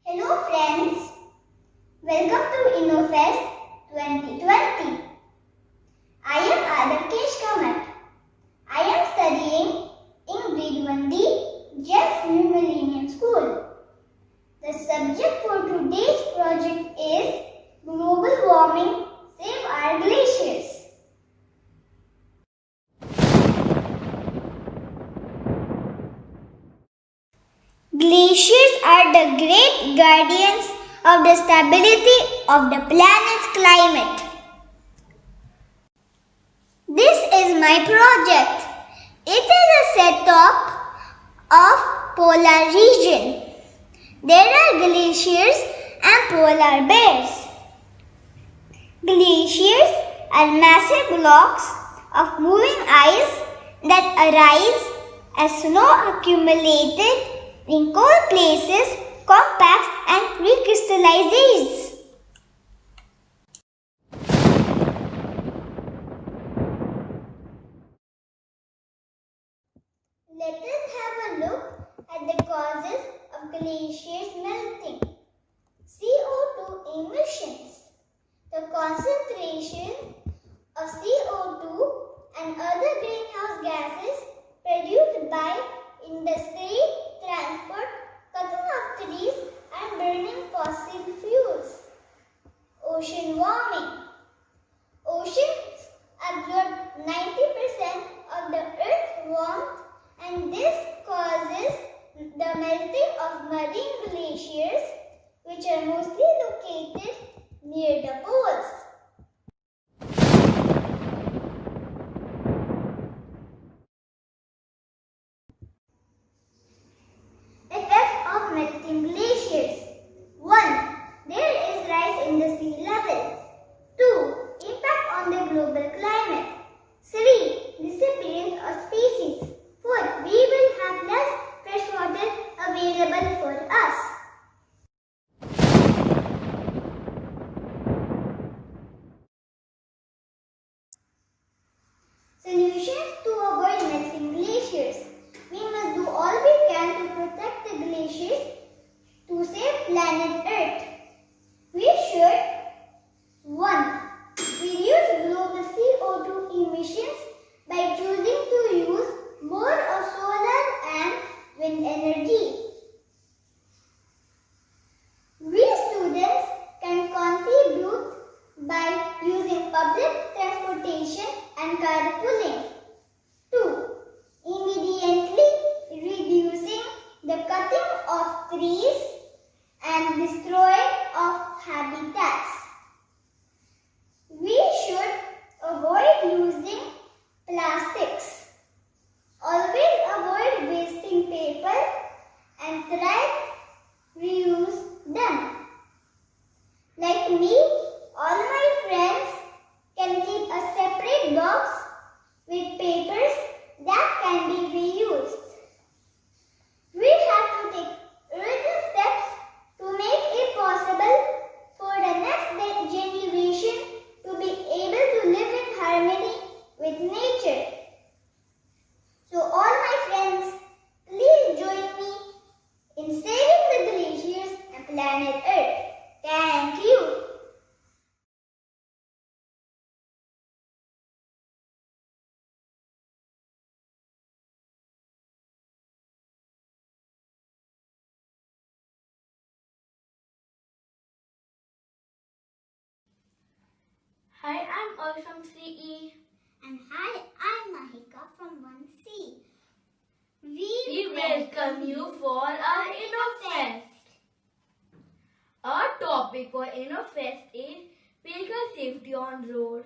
Hello friends, welcome to Innofest 2020. I am Aarav Keshkamat. I am studying in grade 1D, GNMS Millennium School. The subject for today's project is Global Warming, Save Our Glaciers. Glaciers are the great guardians of the stability of the planet's climate. This is my project. It is a setup of polar region. There are glaciers and polar bears. Glaciers are massive blocks of moving ice that arise as snow accumulated in cold places, compacts and recrystallizes. Let us have a look at the causes of glaciers melting. CO2 emissions. The concentration of CO2 and other greenhouse gases produced by industry, transport, cutting of trees and burning fossil fuels. Ocean warming. Oceans absorb 90% of the Earth's warmth, and this causes the melting of marine glaciers, which are mostly located near the poles. Effects of melting glaciers. 1. There is rise in the sea level. 2. Impact on the global climate. 3. Disappearance of species. 4. We will have less fresh water available for us. Solutions to avoid melting glaciers. We must do all we can to protect the glaciers to save planet Earth. We should 1. Reduce global CO2 emissions by choosing to use more of solar and wind energy. We students can contribute by using public transportation and carpooling. 2. Immediately reducing the cutting of trees and destroying of habitats. We should avoid using plastics. Always avoid wasting paper and try to reuse them. Like me, all my friends can keep a separate box with papers that can be reused. We have to take urgent steps to make it possible for the next generation to be able to live in harmony with nature. So all my friends, please join me in saving the glaciers and planet Earth. Thank you. Hi, I'm Arsh from 3E. And hi, I'm Mahika from 1C. We welcome you for our Innofest. Our topic for Innofest is vehicle safety on road.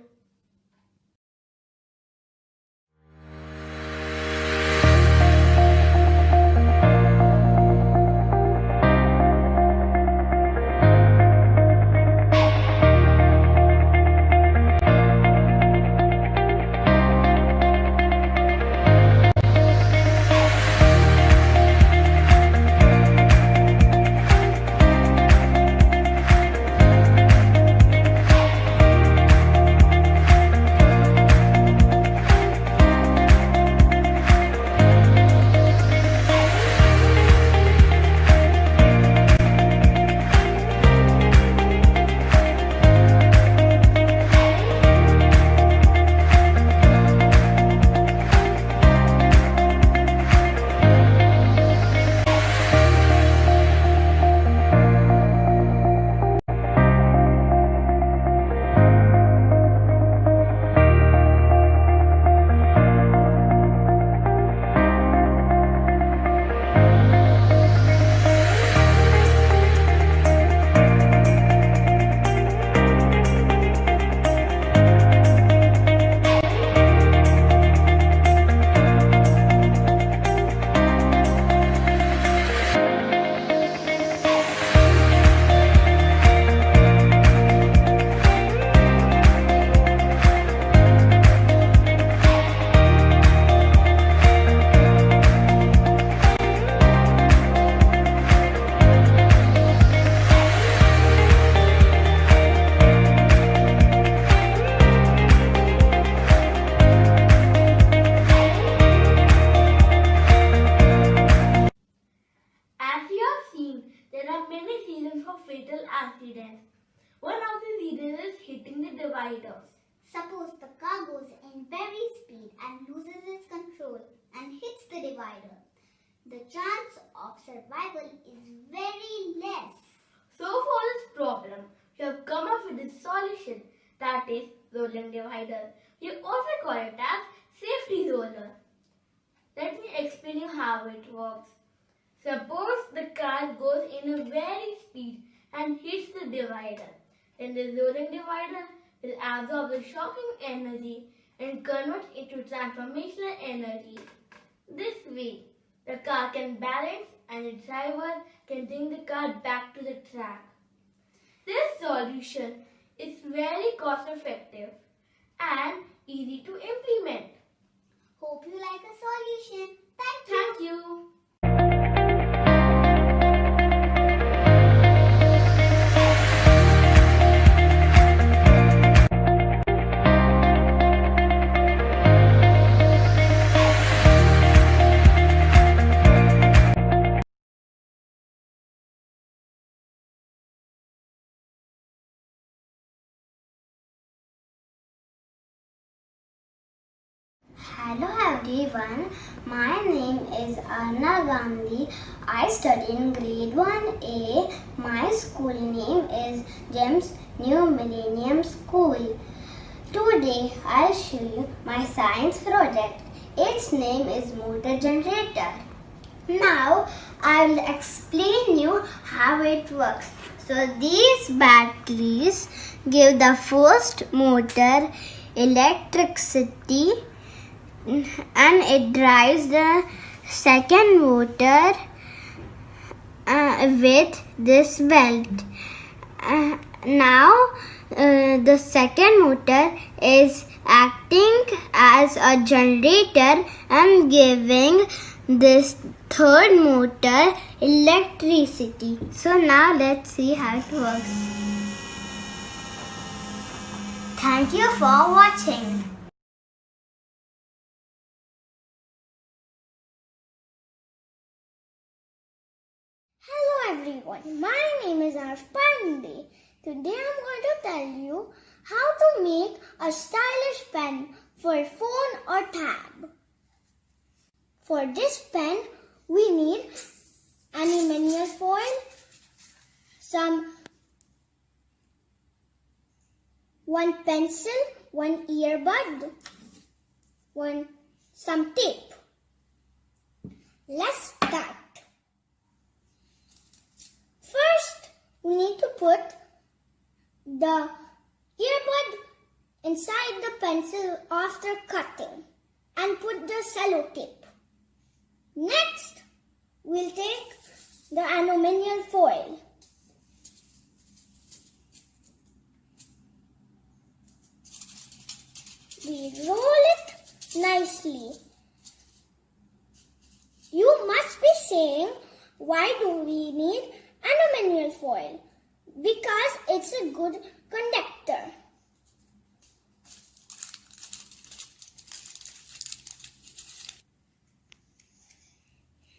reasons for fatal accidents. One of the reasons is hitting the dividers. Suppose the car goes in very speed and loses its control and hits the divider. The chance of survival is very less. So for this problem, we have come up with a solution, that is rolling divider. We also call it as safety roller. Let me explain you how it works. Suppose the car goes in a very speed and hits the divider. Then the rolling divider will absorb the shocking energy and convert it to transformational energy. This way, the car can balance and the driver can bring the car back to the track. This solution is very cost effective and easy to implement. Hope you like the solution. Thank you. Thank you. Hello everyone, my name is Aarna Gandhi. I study in grade 1A. My school name is James New Millennium School. Today I'll show you my science project. Its name is motor generator. Now I will explain you how it works. So these batteries give the first motor electricity and it drives the second motor with this belt. Now the second motor is acting as a generator and giving this third motor electricity. So now let's see how it works. Thank you for watching. Hello everyone, my name is Arsh Pandey. Today I'm going to tell you how to make a stylish pen for phone or tab. For this pen, we need aluminium foil, one pencil, one earbud, some tape. Let's start. First, we need to put the earbud inside the pencil after cutting and put the cello tape. Next, we'll take the aluminium foil. We roll it nicely. You must be saying, why do we need aluminium foil? Because it's a good conductor.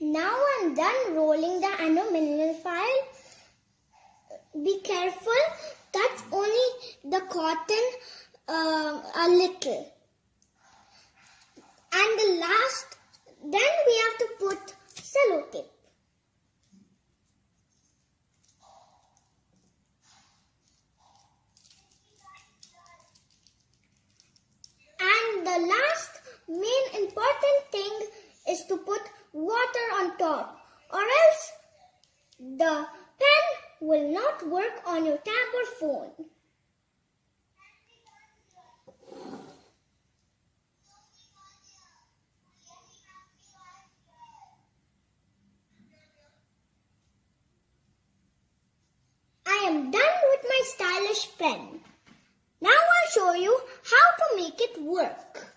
Now I'm done rolling the aluminium foil. Be careful, touch only the cotton a little. And the last, then we have to put cello tape. And the last main important thing is to put water on top, or else the pen will not work on your tab or phone. I am done with my stylish pen. Now I'll show you how to make it work.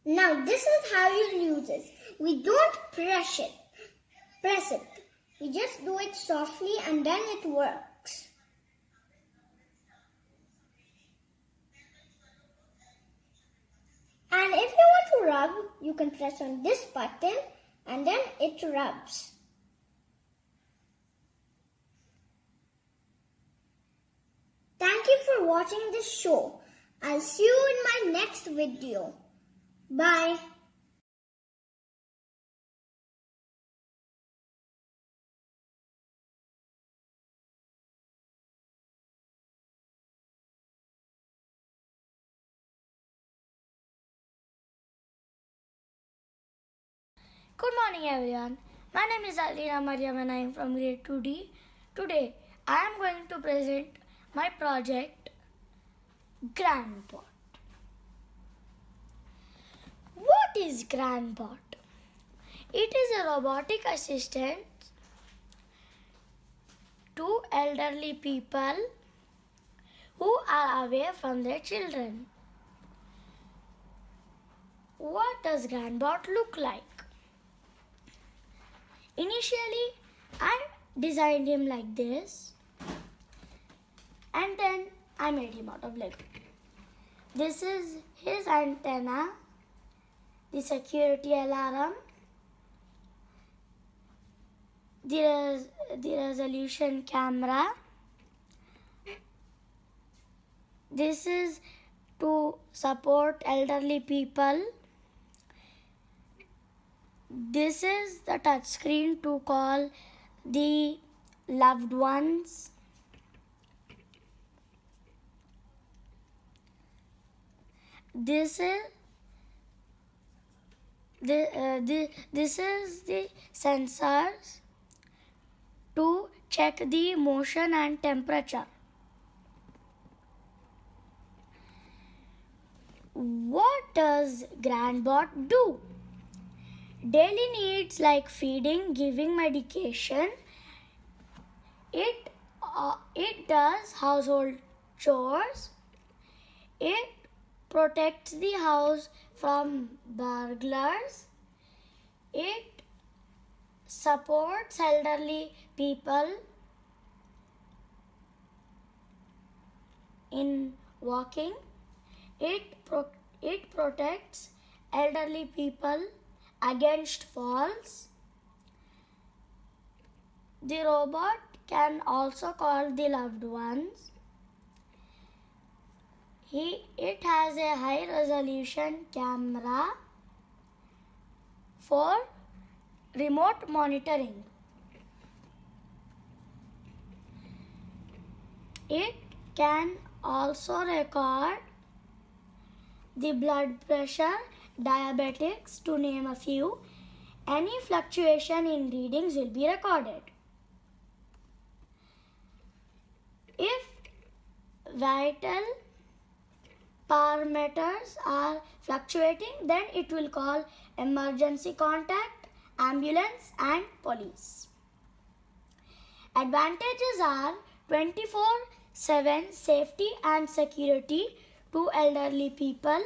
Now this is how you'll use it. We don't press it. We just do it softly and then it works. And if you want to rub, you can press on this button and then it rubs. Thank you for watching this show. I'll see you in my next video. Bye. Good morning everyone. My name is Aleena, Mariam and I am from grade 2D. Today I am going to present my project GrandBot. What is GrandBot? It is a robotic assistant to elderly people who are away from their children. What does GrandBot look like? Initially, I designed him like this and then I made him out of Lego. This is his antenna, the security alarm, the resolution camera. This is to support elderly people. This is the touch screen to call the loved ones. This is the sensors to check the motion and temperature. What does GrandBot do? Daily needs like feeding, giving medication. It does household chores. It protects the house from burglars. It supports elderly people in walking. It protects elderly people against falls. The robot can also call the loved ones. It has a high resolution camera for remote monitoring. It can also record the blood pressure, diabetics, to name a few. Any fluctuation in readings will be recorded. If vital parameters are fluctuating, then it will call emergency contact, ambulance and police. Advantages are 24/7 safety and security to elderly people.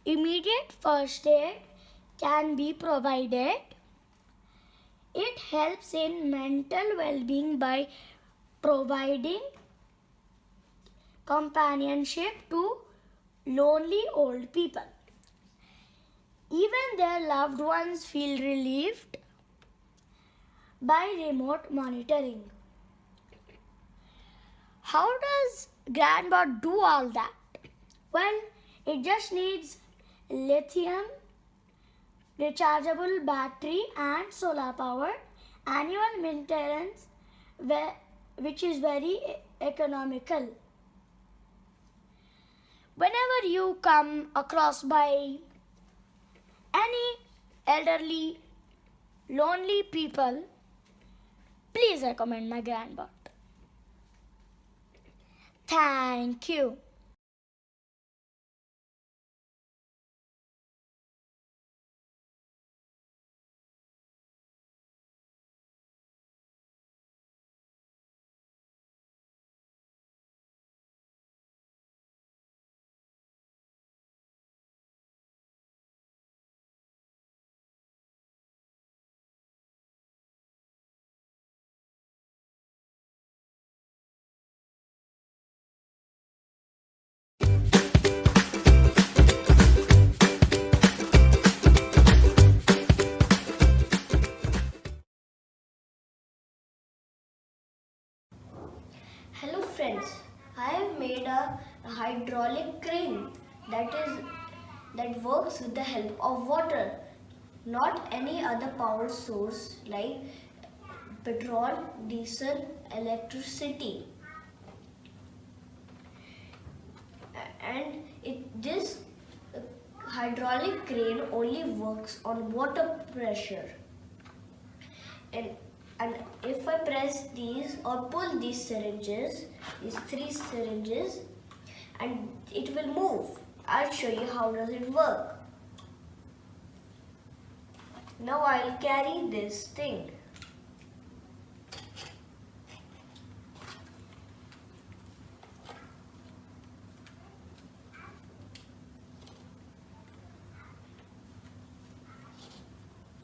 Immediate first aid can be provided. It helps in mental well-being by providing companionship to lonely old people. Even their loved ones feel relieved by remote monitoring. How does GrandBot do all that? Well, it just needs lithium rechargeable battery and solar power, annual maintenance which is very economical. Whenever you come across by any elderly, lonely people, please recommend my GrandBot. Thank you. works with the help of water, not any other power source like petrol, diesel, electricity. And this hydraulic crane only works on water pressure. And if I press these or pull these syringes, these 3 syringes, and it will move. I'll show you how does it work. Now I'll carry this thing.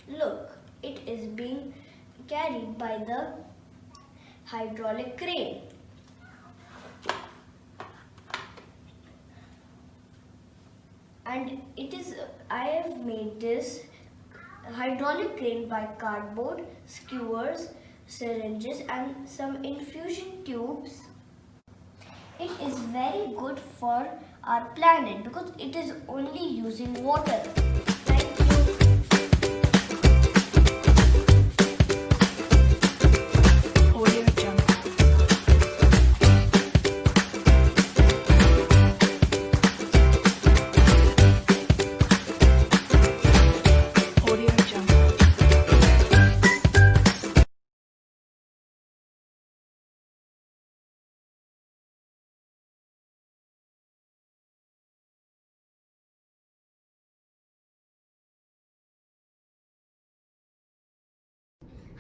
Look, it is being carried by the hydraulic crane. And I have made this hydraulic crane by cardboard, skewers, syringes and some infusion tubes. It is very good for our planet because it is only using water. Thank you.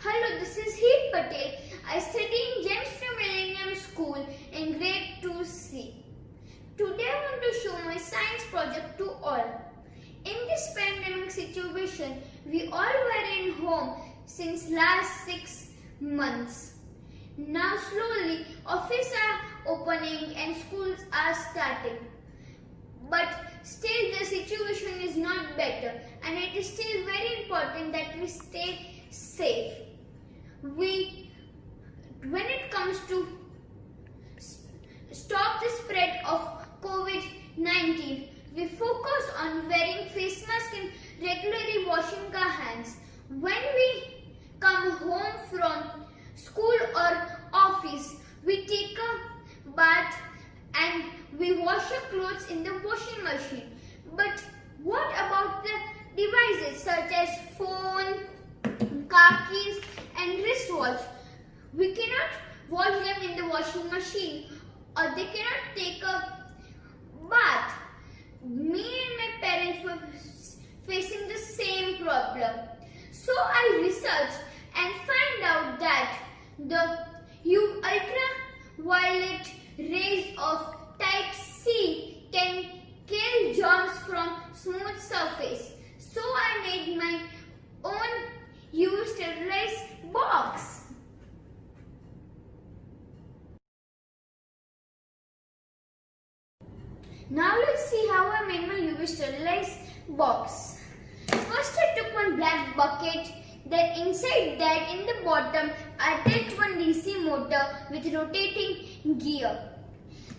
Hello, this is Heer Patel. I study in James Millennium School in grade 2C. Today I want to show my science project to all. In this pandemic situation, we all were in home since last 6 months. Now slowly offices are opening and schools are starting. But still the situation is not better and it is still very important that we stay safe. When it comes to stop the spread of COVID-19, we focus on wearing face mask and regularly washing our hands. When we come home from school or office, we take a bath and we wash our clothes in the washing machine. But what about the devices such as phone, car keys and wristwatch? We cannot wash them in the washing machine or they cannot take a bath. Me and my parents were facing the same problem. So I researched and find out that the ultraviolet rays of type C can kill germs from smooth surface. So I made my own UV sterilized box. Now let's see how I made my UV sterilized box. First I took one black bucket, then inside that in the bottom I attached one DC motor with rotating gear.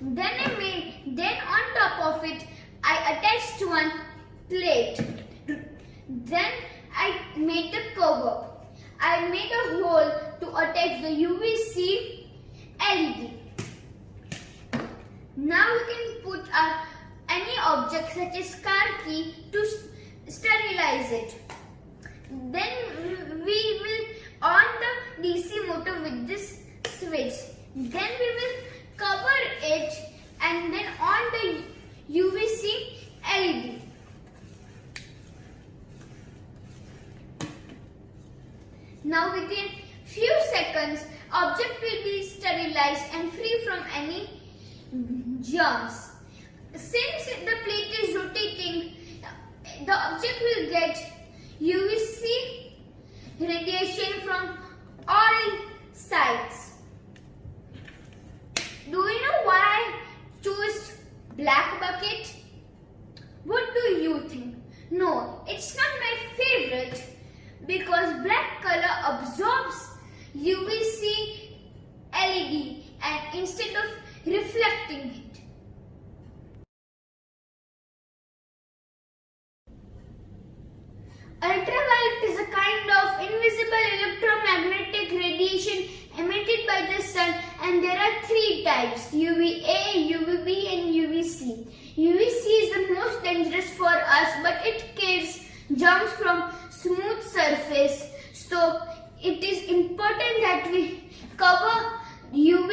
Then on top of it I attached one plate. Then I made the cover. I made a hole to attach the UVC LED. Now we can put any object such as car key to sterilize it. Then we will on the DC motor with this switch. Then we will cover it and then on the UVC LED. Now within few seconds, object will be sterilized and free from any germs. Since the plate is rotating, the object will get UVC radiation from all sides. Do you know why I chose black bucket? What do you think? No, it's not my favorite because black color absorbs UVC LED and instead of reflecting it. Ultraviolet is a kind of invisible electromagnetic radiation emitted by the sun, and there are three types: UVA, UVB and UVC. UVC is the most dangerous for us, but it kills germs from smooth surface. So it is important that we cover UV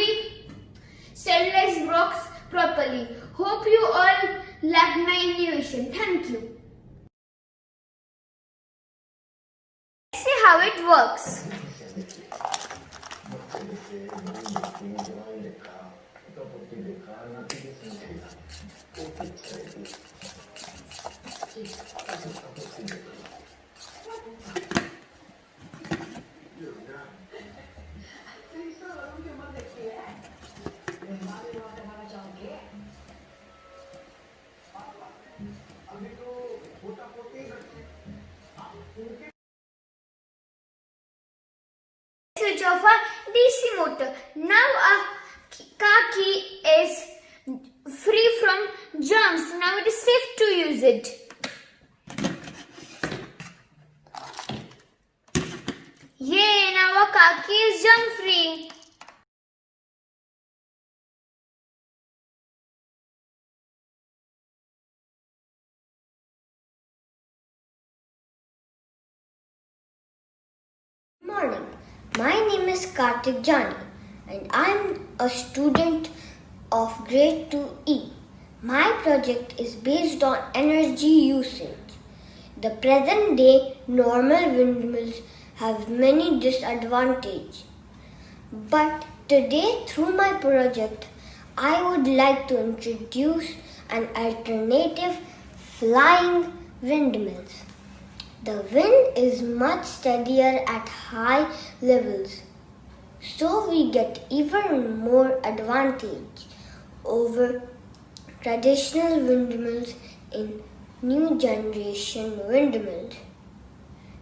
stainless blocks properly. Hope you all like my innovation. Thank you. Let's see how it works. Switch off a DC motor. Now our car key is free from germs. Now it is safe to use it. Yay! Now our car key is germ free. Morning. My name is Kartik Jani and I'm a student of grade 2E. My project is based on energy usage. The present day normal windmills have many disadvantages. But today through my project I would like to introduce an alternative flying windmills. The wind is much steadier at high levels, so we get even more advantage over traditional windmills in new generation windmills.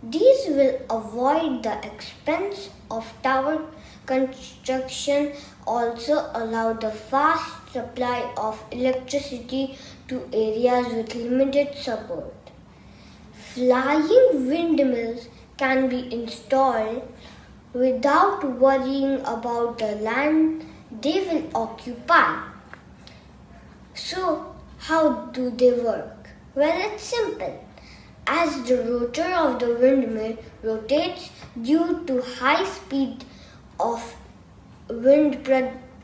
These will avoid the expense of tower construction, also allow the fast supply of electricity to areas with limited support. Flying windmills can be installed without worrying about the land they will occupy. So, how do they work? Well, it's simple. As the rotor of the windmill rotates due to high speed of wind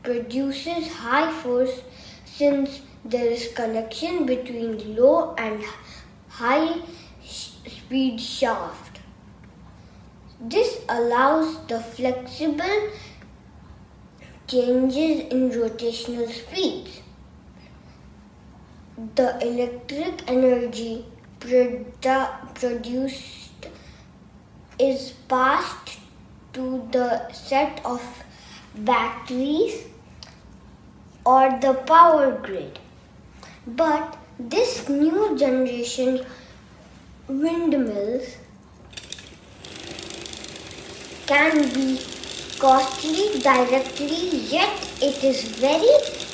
produces high force, since there is connection between low and high speed shaft. This allows the flexible changes in rotational speeds. The electric energy produced is passed to the set of batteries or the power grid. But this new generation windmills can be costly directly, yet it is very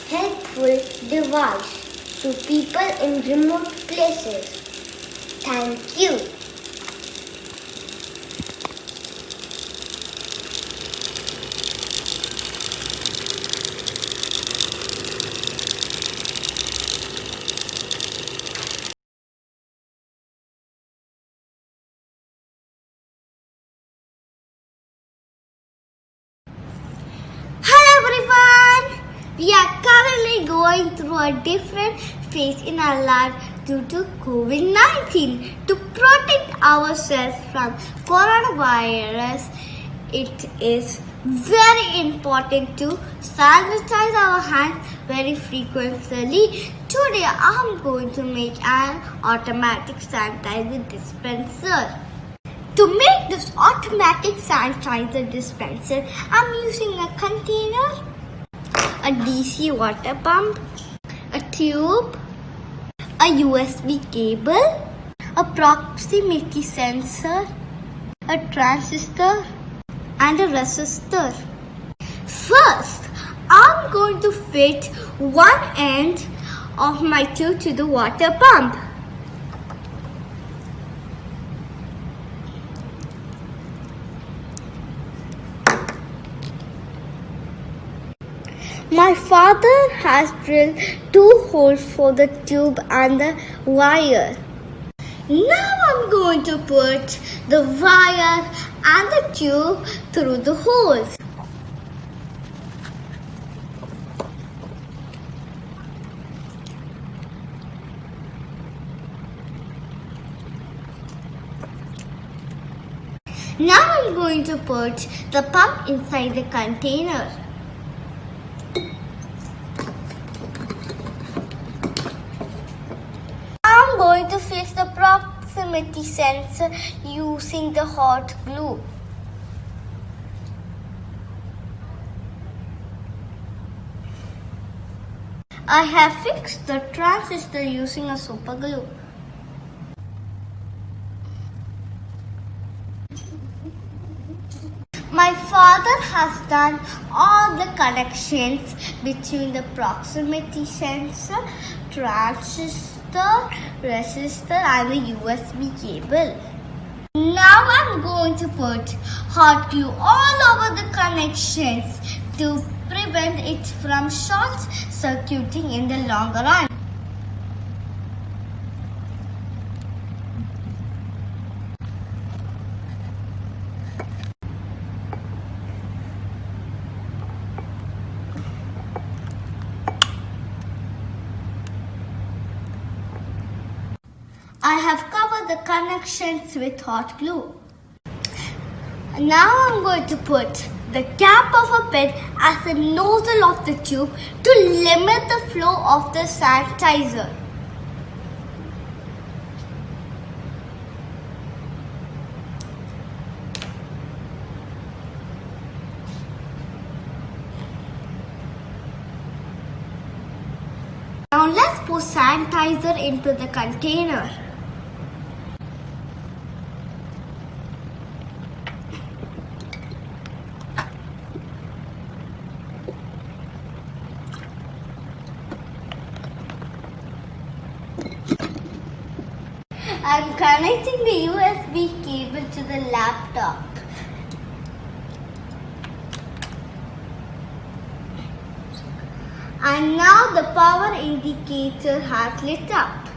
helpful device to people in remote places. Thank you. We are currently going through a different phase in our life due to COVID-19. To protect ourselves from coronavirus, it is very important to sanitize our hands very frequently. Today I am going to make an automatic sanitizer dispenser. To make this automatic sanitizer dispenser, I am using a container, a DC water pump, a tube, a USB cable, a proximity sensor, a transistor and a resistor. First, I'm going to fit one end of my tube to the water pump. My father has drilled 2 holes for the tube and the wire. Now I'm going to put the wire and the tube through the holes. Now I'm going to put the pump inside the container. I'm going to fix the proximity sensor using the hot glue. I have fixed the transistor using a super glue. My father has done all the connections between the proximity sensor, transistor, resistor and the USB cable. Now I'm going to put hot glue all over the connections to prevent it from short circuiting in the long run. I have covered the connections with hot glue. Now I'm going to put the cap of a pen as the nozzle of the tube to limit the flow of the sanitizer. Now let's pour sanitizer into the container. I'm connecting the USB cable to the laptop. And now the power indicator has lit up.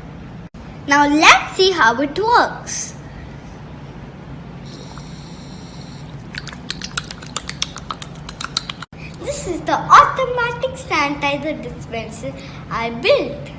Now let's see how it works. This is the automatic sanitizer dispenser I built.